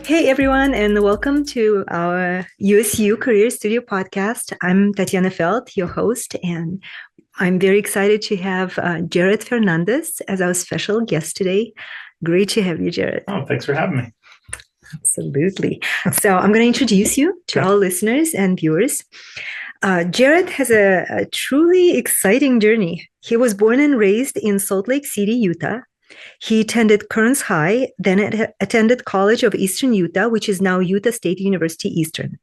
Hey everyone, and welcome to our USU Career Studio podcast. I'm Tatiana Feld, your host, and I'm very excited to have Jared Fernandez as our special guest today. Great to have you, Jared. Oh, thanks for having me. Absolutely. So I'm going to introduce you to Okay. all listeners and viewers. Jared has a truly exciting journey. He was born and raised in Salt Lake City, Utah. He attended Kearns High, then attended College of Eastern Utah, which is now Utah State University Eastern.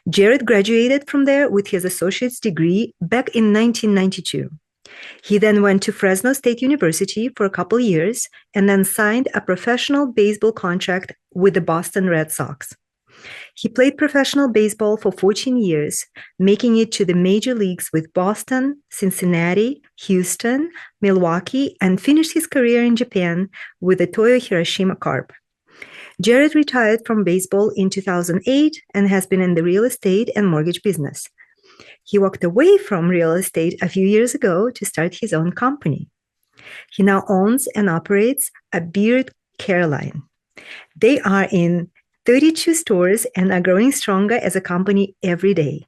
Jared graduated from there with his associate's degree back in 1992. He then went to Fresno State University for a couple years and then signed a professional baseball contract with the Boston Red Sox. He played professional baseball for 14 years, making it to the major leagues with Boston, Cincinnati, Houston, Milwaukee, and finished his career in Japan with the Toyo Hiroshima Carp. Jared retired from baseball in 2008 and has been in the real estate and mortgage business. He walked away from real estate a few years ago to start his own company. He now owns and operates a beard care line. They are in 32 stores and are growing stronger as a company every day.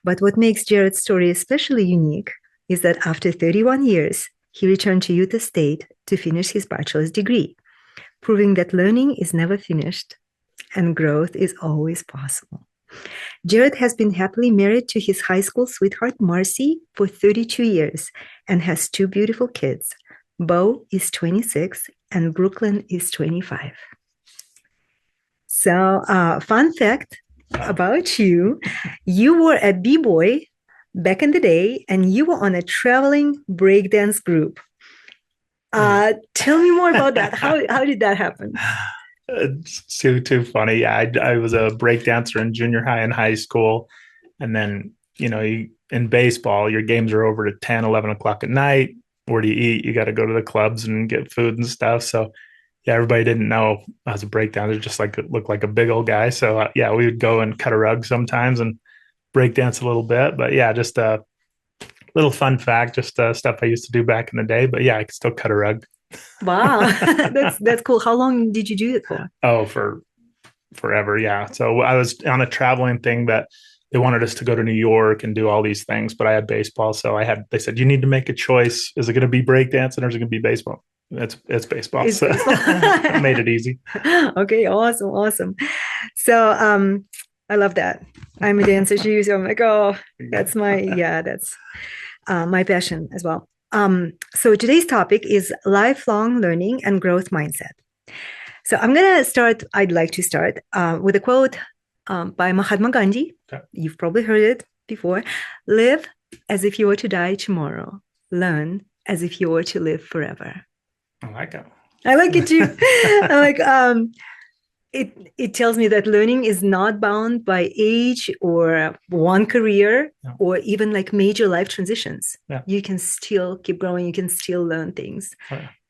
But what makes Jared's story especially unique is that after 31 years, he returned to Utah State to finish his bachelor's degree, proving that learning is never finished and growth is always possible. Jared has been happily married to his high school sweetheart, Marcy, for 32 years and has two beautiful kids. Bo is 26 and Brooklyn is 25. So, fun fact about you, you were a b-boy back in the day and you were on a traveling breakdance group. Tell me more about that. How did that happen? It's too funny. Yeah, I was a break dancer in junior high and high school. And then, in baseball, your games are over at 10, 11 o'clock at night. Where do you eat? You got to go to the clubs and get food and stuff. So, yeah, everybody didn't know I was a break dancer, just looked like a big old guy. So, yeah, we would go and cut a rug sometimes and break dance a little bit. But yeah, just a little fun fact, just stuff I used to do back in the day. But yeah, I can still cut a rug. Wow, that's cool. How long did you do it for? Oh, for forever. Yeah. So I was on a traveling thing that they wanted us to go to New York and do all these things, but I had baseball. So they said, you need to make a choice. Is it going to be breakdancing or is it going to be baseball? It's baseball. It's So baseball. I made it easy. Okay, awesome. So, I love that. I'm a dancer too, so I'm like, oh, that's my passion as well. So today's topic is lifelong learning and growth mindset. So I'd like to start with a quote by Mahatma Gandhi. Okay. You've probably heard it before. Live as if you were to die tomorrow. Learn as if you were to live forever. I like it. I like it too. I like it tells me that learning is not bound by age or one career or even like major life transitions. Yeah. You can still keep growing, you can still learn things.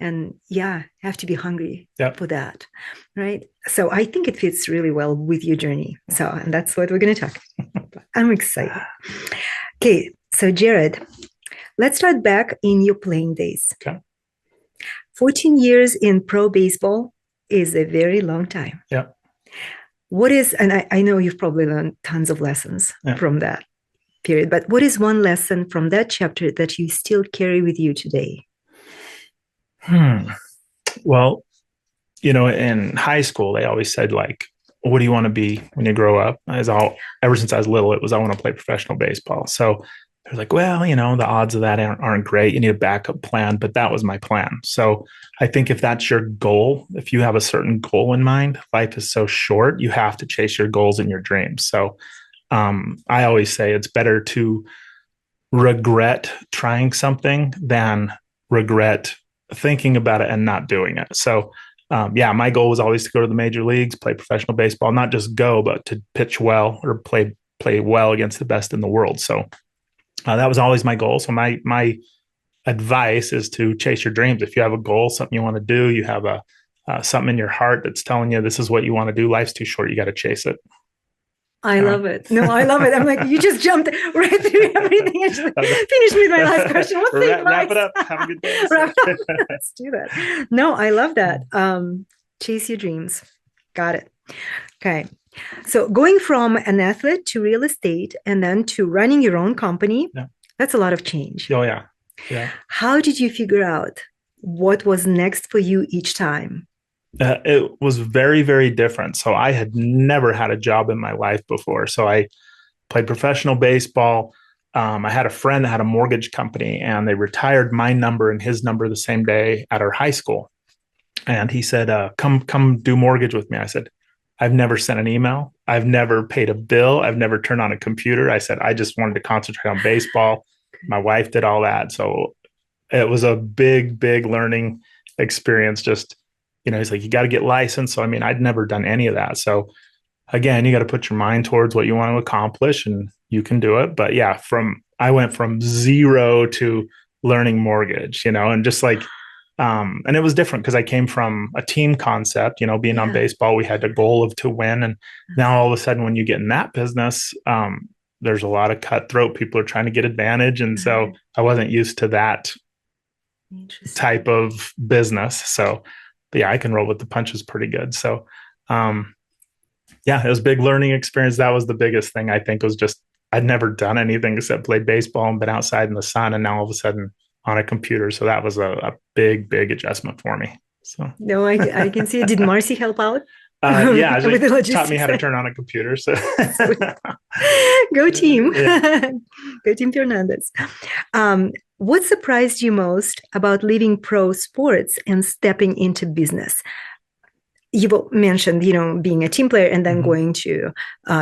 And have to be hungry for that. Right. So I think it fits really well with your journey. So, and that's what we're going to talk about. I'm excited. Okay. So Jared, let's start back in your playing days. Okay. 14 years in pro baseball is a very long time. Yeah. And I know you've probably learned tons of lessons from that period, but what is one lesson from that chapter that you still carry with you today? Well, in high school, they always said, like, what do you want to be when you grow up? Ever since I was little, it was, I want to play professional baseball. So they're like, well, the odds of that aren't great. You need a backup plan, but that was my plan. So I think if that's your goal, if you have a certain goal in mind, life is so short, you have to chase your goals and your dreams. So I always say it's better to regret trying something than regret thinking about it and not doing it. So my goal was always to go to the major leagues, play professional baseball, not just go, but to pitch well or play well against the best in the world. So that was always my goal. So my advice is to chase your dreams. If you have a goal, something you want to do, you have something in your heart that's telling you this is what you want to do. Life's too short. You got to chase it. I love it. No, I love it. I'm like, you just jumped right through everything. I just finished with my last question. What's the advice? Wrap it up. Have a good day. Let's do that. No, I love that. Chase your dreams. Got it. Okay. So going from an athlete to real estate and then to running your own company, Yeah. that's a lot of change. Oh yeah. Yeah. How did you figure out what was next for you each time? It was very, very different. So I had never had a job in my life before. So I played professional baseball. I had a friend that had a mortgage company, and they retired my number and his number the same day at our high school. And he said, come do mortgage with me. I said, I've never sent an email. I've never paid a bill. I've never turned on a computer. I said, I just wanted to concentrate on baseball. My wife did all that. So it was a big, big learning experience. Just, he's like, you got to get licensed. So, I mean, I'd never done any of that. So again, you got to put your mind towards what you want to accomplish and you can do it. But yeah, I went from zero to learning mortgage, and just like, and it was different because I came from a team concept, being on Yeah. baseball, we had a goal of to win. And now all of a sudden, when you get in that business, there's a lot of cutthroat. People are trying to get advantage. And so I wasn't used to that type of business. So, but yeah, I can roll with the punches pretty good. So, yeah, it was a big learning experience. That was the biggest thing I think was just I'd never done anything except played baseball and been outside in the sun. And now all of a sudden on a computer. So that was a big, big adjustment for me. So No, I can see. Did Marcy help out? Yeah, With the she taught me logistics? how to turn on a computer. So Go team. Yeah. Go team Fernandez. What surprised you most about leaving pro sports and stepping into business? You mentioned, being a team player and then going to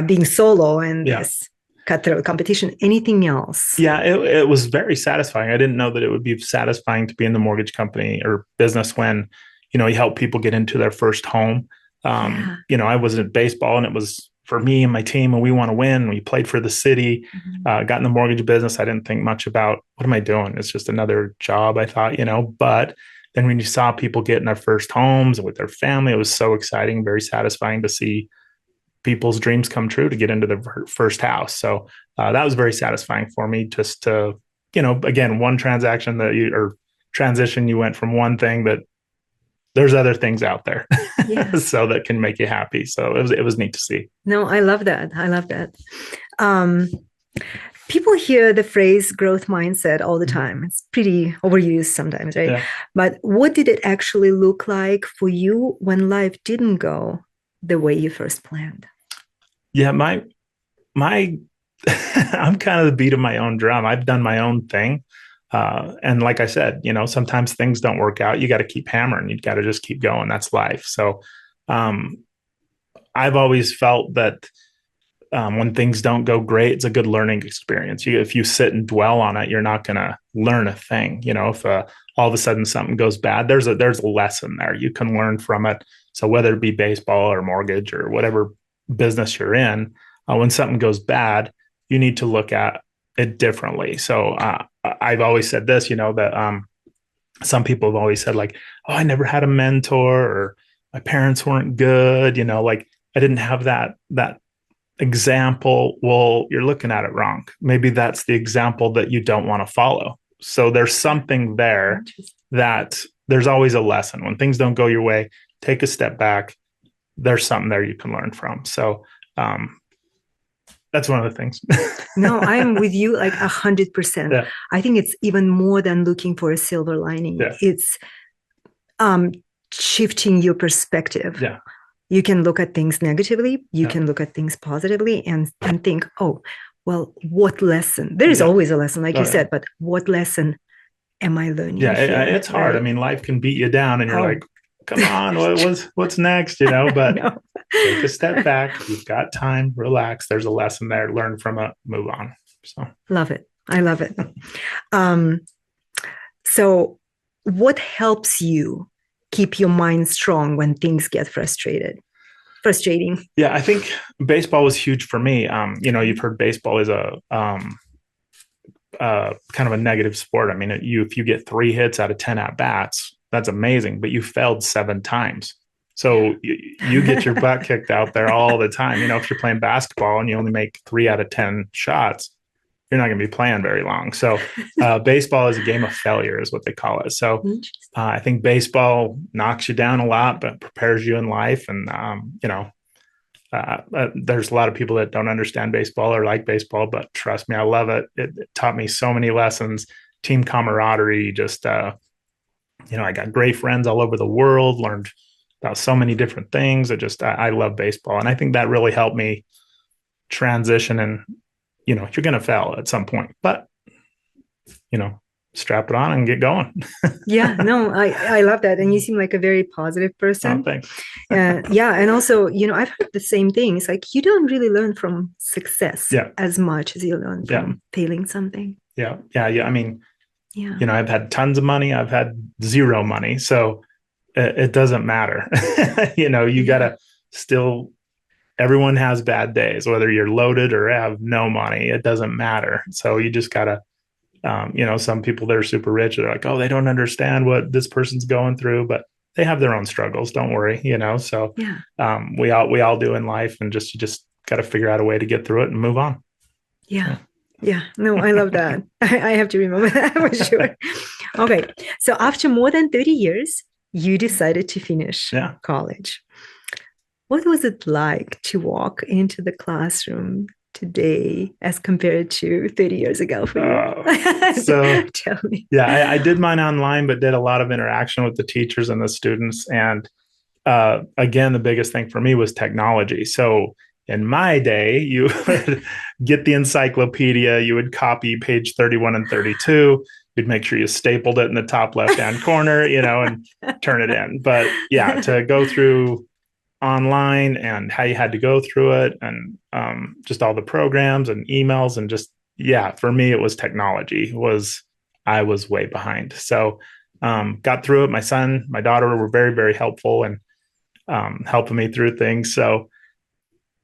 being solo and this cutthroat competition. Anything else? Yeah, it was very satisfying. I didn't know that it would be satisfying to be in the mortgage company or business when, you help people get into their first home. I was in baseball and it was for me and my team and we want to win. We played for the city, got in the mortgage business. I didn't think much about what am I doing? It's just another job, I thought, but then when you saw people get in their first homes with their family, it was so exciting, very satisfying to see people's dreams come true to get into their first house. So that was very satisfying for me just to, again, one transaction or transition, you went from one thing that there's other things out there. Yes. So that can make you happy. So it was neat to see. No, I love that. I love that. People hear the phrase growth mindset all the time. It's pretty overused sometimes, right? Yeah. But what did it actually look like for you when life didn't go the way you first planned? Yeah, my I'm kind of the beat of my own drum. I've done my own thing. And like I said, sometimes things don't work out. You got to keep hammering. You got to just keep going. That's life. So I've always felt that when things don't go great, it's a good learning experience. If you sit and dwell on it, you're not going to learn a thing. If all of a sudden something goes bad, there's a lesson there. You can learn from it. So whether it be baseball or mortgage or whatever business you're in, when something goes bad, you need to look at it differently. So I've always said this, that some people have always said like, oh, I never had a mentor or my parents weren't good, like I didn't have that example. Well, you're looking at it wrong. Maybe that's the example that you don't want to follow. So there's something there that there's always a lesson. When things don't go your way, take a step back. There's something there you can learn from. So that's one of the things. No, I'm with you like 100%. Yeah. I think it's even more than looking for a silver lining. Yeah. It's shifting your perspective. Yeah. You can look at things negatively. You can look at things positively and think, oh, well, what lesson? There is always a lesson, like you said, but what lesson am I learning? Yeah, it's hard. Right? I mean, life can beat you down and you're like, come on, what's next? But take a step back. You've got time, relax. There's a lesson there. Learn from it, move on. So love it. I love it. So what helps you keep your mind strong when things get frustrating? Yeah, I think baseball was huge for me. You've heard baseball is a kind of a negative sport. I mean, if you get 3 hits out of 10 at bats, that's amazing, but you failed 7 times. So you get your butt kicked out there all the time. If you're playing basketball and you only make 3 out of 10 shots, you're not going to be playing very long. So baseball is a game of failure is what they call it. So I think baseball knocks you down a lot, but prepares you in life. And, There's a lot of people that don't understand baseball or like baseball, but trust me, I love it. It taught me so many lessons, team camaraderie, just, I got great friends all over the world, learned about so many different things. I love baseball. And I think that really helped me transition. And, you're going to fail at some point, but, you know, strap it on and get going. Yeah, no, I love that. And you seem like a very positive Oh, person. thanks. Yeah. And also, I've heard the same things. Like you don't really learn from success Yeah. as much as you learn Yeah. from failing something. Yeah. Yeah. Yeah. I mean, Yeah. I've had tons of money. I've had zero money. So it doesn't matter. You got Yeah. to still, everyone has bad days, whether you're loaded or have no money, it doesn't matter. So you just got to, some people that are super rich, they're like, oh, they don't understand what this person's going through, but they have their own struggles. Don't worry, So Yeah. we all do in life, and you just got to figure out a way to get through it and move on. Yeah. Yeah. No, I love that. I have to remember that for sure. Okay. So after more than 30 years, you decided to finish Yeah. college. What was it like to walk into the classroom today as compared to 30 years ago for you? So Tell me. yeah, I did mine online, but did a lot of interaction with the teachers and the students. And again, the biggest thing for me was technology. So in my day, you would get the encyclopedia, you would copy page 31 and 32, you'd make sure you stapled it in the top left-hand corner, and turn it in. But yeah, to go through online and how you had to go through it, and just all the programs and emails, and just, yeah, for me, it was technology I was way behind. So got through it. My son, my daughter were very, very helpful and helping me through things. So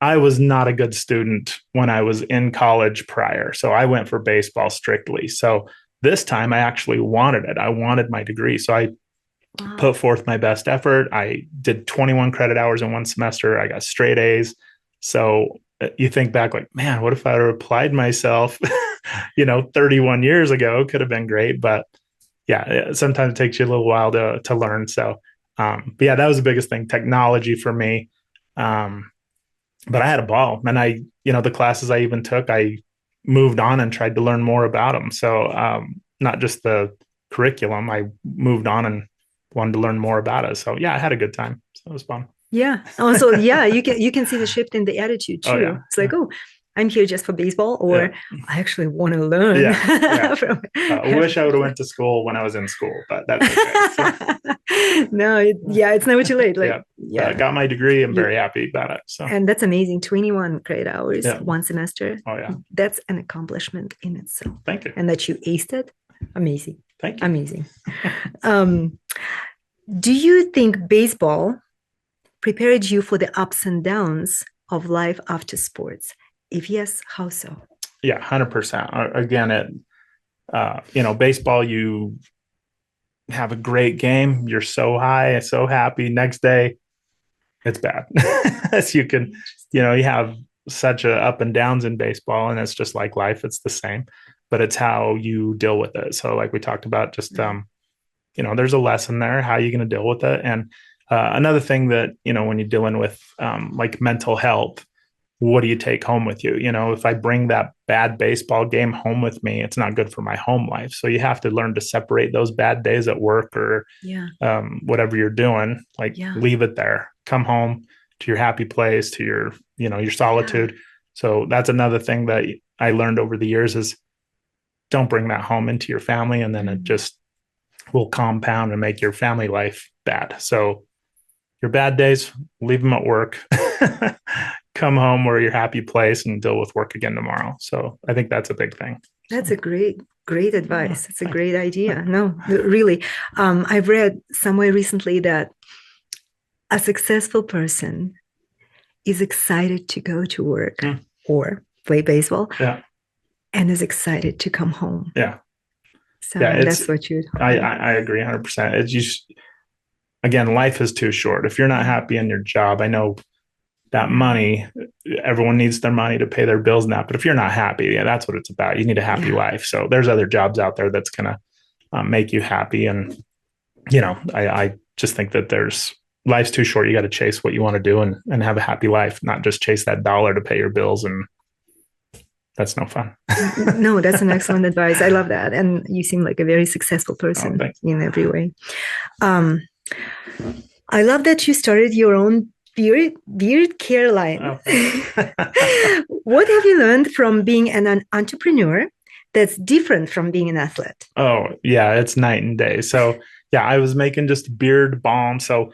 I was not a good student when I was in college prior. So I went for baseball strictly. So this time I actually wanted it. I wanted my degree. So I put forth my best effort. I did 21 credit hours in one semester. I got straight A's. So you think back like, man, what if I had applied myself, 31 years ago? Could have been great. But yeah, sometimes it takes you a little while to learn. So, but yeah, that was the biggest thing, technology for me. But I had a ball, and the classes I even took, I moved on and tried to learn more about them. So, not just the curriculum, I moved on and wanted to learn more about it. So yeah, I had a good time. So it was fun. Yeah. Also, yeah, you can see the shift in the attitude too. Oh yeah. It's like, oh, I'm here just for baseball, or I actually want to learn. Yeah. I wish I would have went to school when I was in school, but that's okay. So. No, it's never too late. Like, yeah. Got my degree. I'm very happy about it. So, and that's amazing. 21 credit hours, one semester. Oh yeah. That's an accomplishment in itself. Thank you. And that you aced it. Amazing. Thank you. Amazing. Do you think baseball prepared you for the ups and downs of life after sports? If yes, how so? Yeah, 100%. Again, baseball, you have a great game. You're so high, so happy. Next day, it's bad. As you can, you have such a up and downs in baseball, and it's just like life. It's the same, but it's how you deal with it. So like we talked about, just, there's a lesson there, how you're going to deal with it. And another thing that, when you're dealing with like mental health, what do you take home with you? If I bring that bad baseball game home with me, it's not good for my home life. So you have to learn to separate those bad days at work or whatever you're doing, leave it there, come home to your happy place, to your, your solitude. So that's another thing that I learned over the years is don't bring that home into your family. And then it just will compound and make your family life bad. So your bad days, leave them at work, come home where your happy place and deal with work again tomorrow. So I think that's a big thing. That's a great advice. It's a great idea. No, really. I've read somewhere recently that a successful person is excited to go to work or play baseball and is excited to come home. Yeah. So that's what you. I agree 100%. It's just, again, life is too short. If you're not happy in your job, I know that money, everyone needs their money to pay their bills now. But if you're not happy, that's what it's about. You need a happy life. So there's other jobs out there that's going to make you happy. And, I just think that there's life's too short. You got to chase what you want to do and have a happy life, not just chase that dollar to pay your bills. And that's no fun. No, that's an excellent advice. I love that. And you seem like a very successful Oh, person thanks. in every way. Um, I love that you started your own beard care line. Oh, thanks. What have you learned from being an entrepreneur that's different from being an athlete? Oh, yeah, it's night and day. So, yeah, I was making just beard balm. So,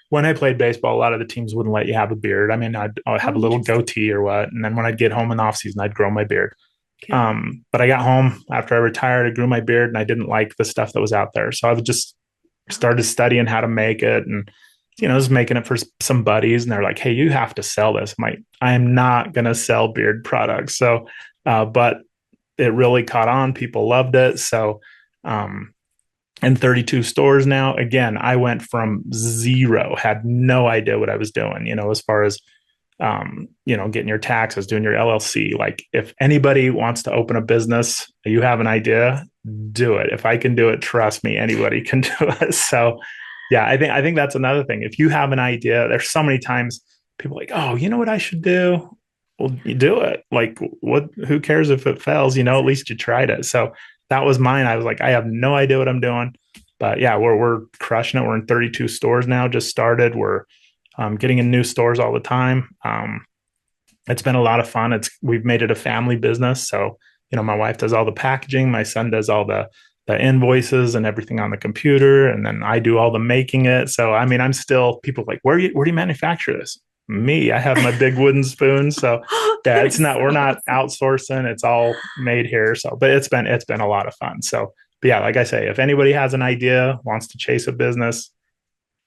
when I played baseball, a lot of the teams wouldn't let you have a beard. I mean, I'd have Oh, a little interesting. goatee or what. And then when I'd get home in the off season, I'd grow my beard. Okay. But I got home after I retired, I grew my beard and I didn't like the stuff that was out there. So I was just started studying how to make it and, just making it for some buddies. And they're like, hey, you have to sell this. I'm like, I am not going to sell beard products. So, but it really caught on. People loved it. So, in 32 stores now. Again, I went from zero, had no idea what I was doing, as far as, getting your taxes, doing your LLC. Like if anybody wants to open a business, you have an idea, do it. If I can do it, trust me, anybody can do it. So yeah, I think that's another thing. If you have an idea, there's so many times people are like, oh, you know what I should do? Well, you do it. Like who cares if it fails? At least you tried it. So that was mine. I was like, I have no idea what I'm doing. But yeah, we're crushing it. We're in 32 stores now, just started. We're getting in new stores all the time. It's been a lot of fun. We've made it a family business. So, my wife does all the packaging. My son does all the invoices and everything on the computer. And then I do all the making it. So, I mean, I'm still people like, where do you manufacture this? Me, I have my big wooden spoon. So yeah, we're not outsourcing. It's all made here. So, but it's been a lot of fun. So, but yeah, like I say, if anybody has an idea, wants to chase a business,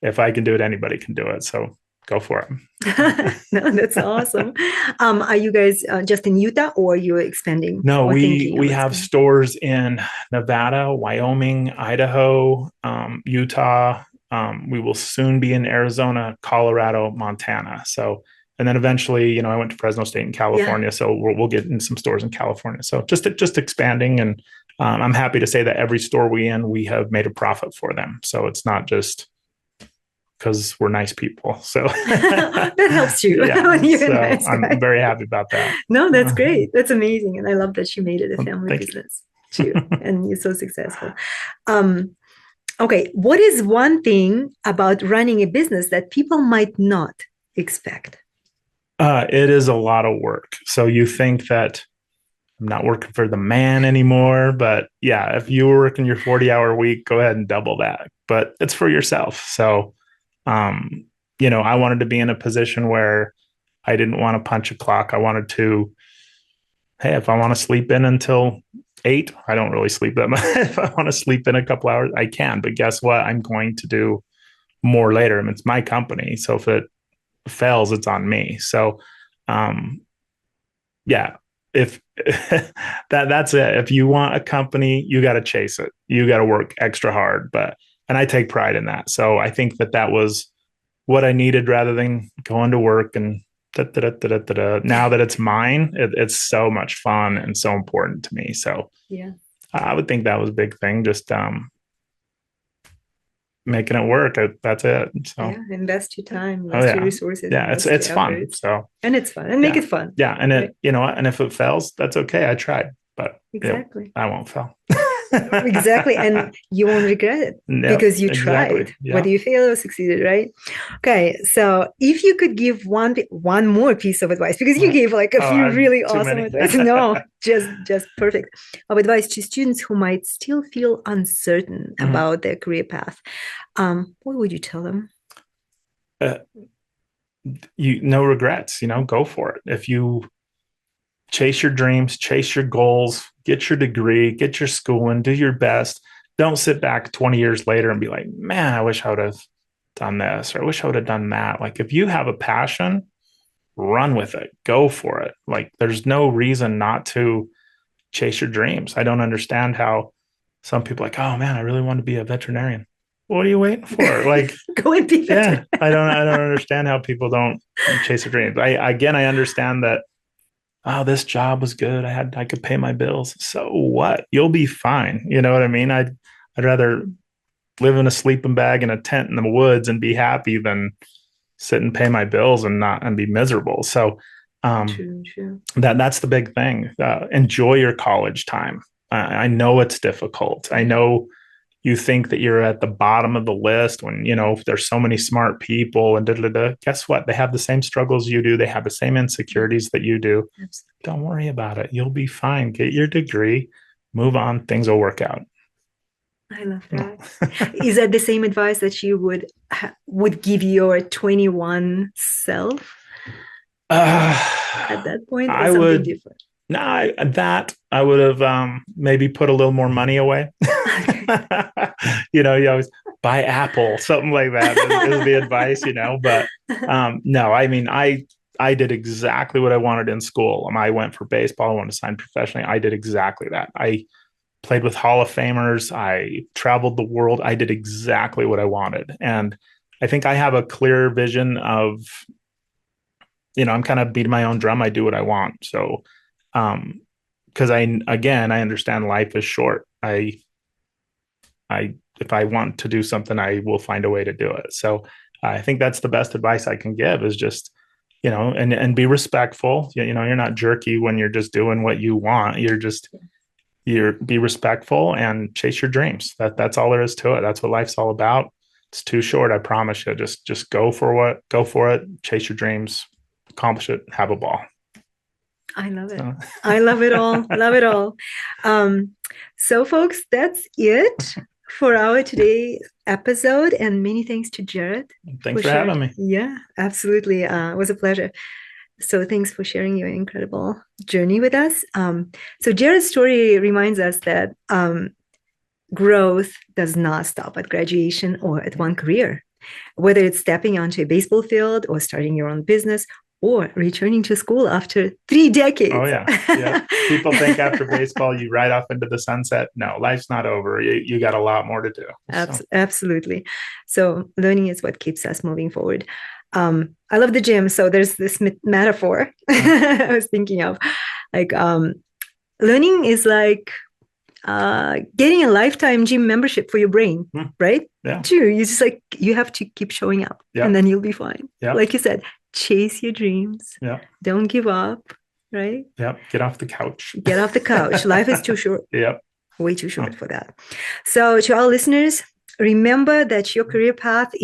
if I can do it, anybody can do it. So go for it. No, that's awesome. Are you guys just in Utah or you're expanding No, or we thinking of we have expanding? stores in Nevada, Wyoming, Idaho, Utah. We will soon be in Arizona, Colorado, Montana. So, and then eventually, I went to Fresno State in Yeah. California, so we'll get in some stores in California. So just expanding, and I'm happy to say that every store we have made a profit for them. So it's not just because we're nice people. So That helps you yeah, when you're a so nice I'm guy. very happy about that. No, that's great. That's amazing. And I love that you made it a family Thank you. business too. And you're so successful. Um, okay. What is one thing about running a business that people might not expect? It is a lot of work. So you think that I'm not working for the man anymore, but yeah, if you were working your 40-hour week, go ahead and double that. But it's for yourself. So, I wanted to be in a position where I didn't want to punch a clock. I wanted to, hey, if I want to sleep in until 8, I don't really sleep that much. If I want to sleep in a couple hours, I can. But guess what? I'm going to do more later. I mean, it's my company. So if it fails, it's on me. So, um, yeah, if that's it. If you want a company, you got to chase it. You got to work extra hard. And I take pride in that. So I think that was what I needed rather than going to work and da, da, da, da, da, da. Now that it's mine, it's so much fun and so important to me. So Yeah. I would think that was a big thing. Just making it work. That's it. So, Yeah. Invest your time, oh invest your yeah, resources, yeah. It's invest it's your fun. efforts. So And it's fun. And make yeah, it fun. yeah. And Right. and if it fails, that's okay. I tried, but Exactly. I won't fail. Exactly. And you won't regret it Yep, because you exactly. tried, Yeah. whether you failed or succeeded, right? Okay. So if you could give one more piece of advice, because you gave like a Oh, few I'm really too awesome many. advice. No, just perfect of advice to students who might still feel uncertain Mhm. about their career path. What would you tell them? uh, no regrets, go for it. If you chase your dreams, chase your goals, get your degree, get your schooling, do your best. Don't sit back 20 years later and be like, man, I wish I would have done this, or I wish I would have done that. Like if you have a passion, run with it, go for it. Like there's no reason not to chase your dreams. I don't understand how some people are like, oh man, I really want to be a veterinarian. What are you waiting for? Like, Go and be better. yeah, I don't understand how people don't chase their dreams. I understand that, oh, this job was good. I could pay my bills. So what? You'll be fine. You know what I mean? I'd rather live in a sleeping bag in a tent in the woods and be happy than sit and pay my bills and be miserable. So True. that's the big thing. Enjoy your college time. I know it's difficult. I know you think that you're at the bottom of the list when, there's so many smart people and Guess what? They have the same struggles you do. They have the same insecurities that you do. Absolutely. Don't worry about it. You'll be fine. Get your degree, move on. Things will work out. I love that. Is that the same advice that you would give your 21 self at that point, or I something would, different? no, I would have maybe put a little more money away. You always buy Apple, something like that is the advice, But no, I mean, I did exactly what I wanted in school. I went for baseball. I wanted to sign professionally. I did exactly that. I played with Hall of Famers. I traveled the world. I did exactly what I wanted. And I think I have a clear vision of, I'm kind of beating my own drum. I do what I want. So, because I understand life is short. If I want to do something, I will find a way to do it. So I think that's the best advice I can give is just, and be respectful. You're not jerky when you're just doing what you want. Be respectful and chase your dreams. That's all there is to it. That's what life's all about. It's too short. I promise you. Just go for it. Chase your dreams, accomplish it, have a ball. I love it. I love it all. Love it all. So folks, that's it for our today episode, and many thanks to Jared. Thanks for having me. Yeah, absolutely. It was a pleasure. So thanks for sharing your incredible journey with us. So Jared's story reminds us that growth does not stop at graduation or at one career. Whether it's stepping onto a baseball field or starting your own business or returning to school after 3 decades. Oh, yeah. People think after baseball, you ride off into the sunset. No, life's not over. You got a lot more to do. Absolutely. So learning is what keeps us moving forward. I love the gym. So there's this metaphor I was thinking of. Like learning is like getting a lifetime gym membership for your brain, right? Yeah. True. You just you have to keep showing up and then you'll be fine. Yeah. Like you said, chase your dreams. Yeah. Don't give up, right? Yeah. Get off the couch. Get off the couch. Life is too short. Yep. Way too short for that. So to our listeners, remember that your career path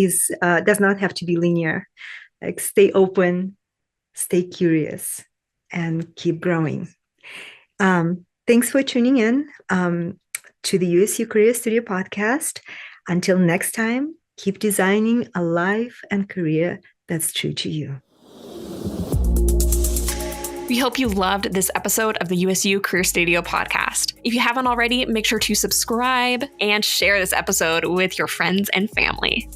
does not have to be linear. Like stay open, stay curious, and keep growing. Thanks for tuning in to the USU Career Studio podcast. Until next time, keep designing a life and career that's true to you. We hope you loved this episode of the USU Career Studio podcast. If you haven't already, make sure to subscribe and share this episode with your friends and family.